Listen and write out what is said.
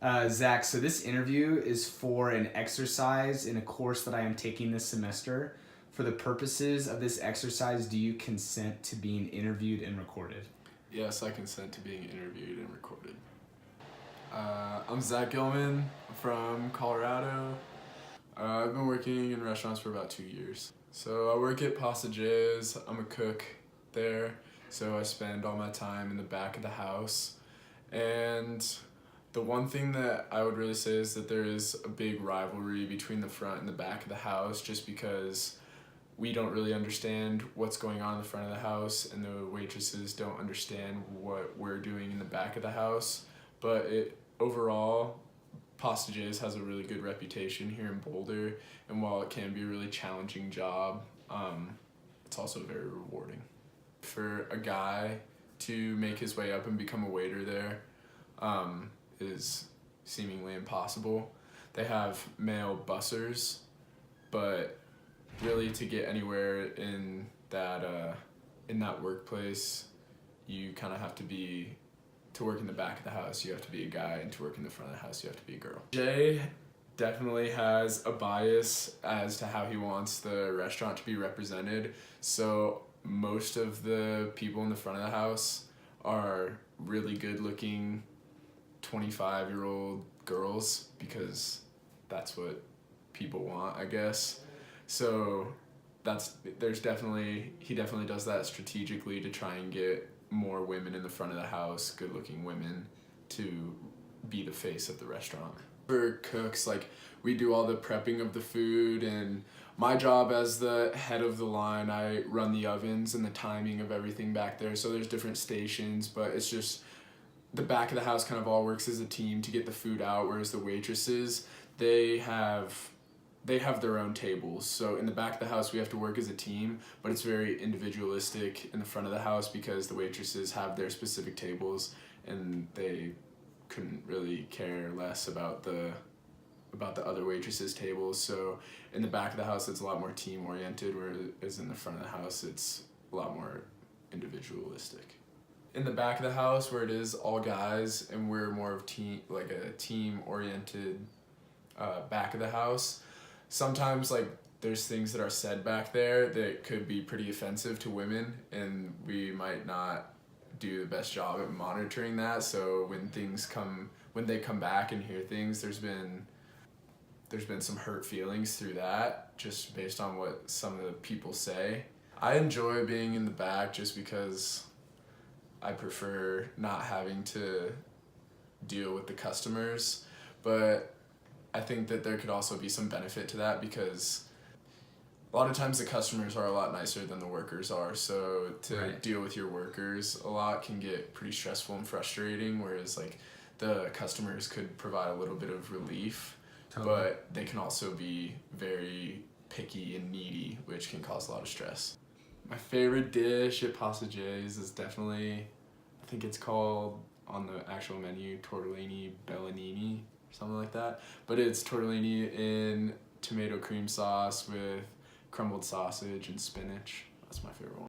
Zach, so this interview is for an exercise in a course that I am taking this semester. For the purposes of this exercise, do you consent to being interviewed and recorded? Yes, I consent to being interviewed and recorded. I'm Zach Gilman from Colorado. I've been working in restaurants for about 2 years. So I work at Passages. I'm a cook there, so I spend all my time in the back of the house. And the one thing that I would really say is that there is a big rivalry between the front and the back of the house, just because we don't really understand what's going on in the front of the house, and the waitresses don't understand what we're doing in the back of the house. But overall, Passages has a really good reputation here in Boulder, and while it can be a really challenging job, it's also very rewarding. For a guy to make his way up and become a waiter there is seemingly impossible. They have male bussers, but really to get anywhere in that workplace, you kind of have to be, to work in the back of the house, you have to be a guy, and to work in the front of the house, you have to be a girl. Jay definitely has a bias as to how he wants the restaurant to be represented. So most of the people in the front of the house are really good looking 25-year-old girls, because that's what people want, I guess. So he definitely does that strategically to try and get more women in the front of the house, good looking women, to be the face of the restaurant. For cooks, we do all the prepping of the food, and my job as the head of the line, I run the ovens and the timing of everything back there. So there's different stations, but it's just the back of the house kind of all works as a team to get the food out, whereas the waitresses, they have their own tables. So in the back of the house, we have to work as a team, but it's very individualistic in the front of the house because the waitresses have their specific tables, and they couldn't really care less about the other waitresses' tables. So in the back of the house, it's a lot more team oriented, whereas in the front of the house, it's a lot more individualistic. In the back of the house, where it is all guys and we're more of a team oriented back of the house, sometimes there's things that are said back there that could be pretty offensive to women, and we might not do the best job at monitoring that. So when they come back and hear things, there's been some hurt feelings through that, just based on what some of the people say. I enjoy being in the back just because I prefer not having to deal with the customers, but I think that there could also be some benefit to that, because a lot of times the customers are a lot nicer than the workers are, so to deal with your workers a lot can get pretty stressful and frustrating, whereas the customers could provide a little bit of relief. Totally. But they can also be very picky and needy, which can cause a lot of stress. My favorite dish at Passages is definitely, I think it's called on the actual menu, tortellini bellinini, or something like that. But it's tortellini in tomato cream sauce with crumbled sausage and spinach. That's my favorite one.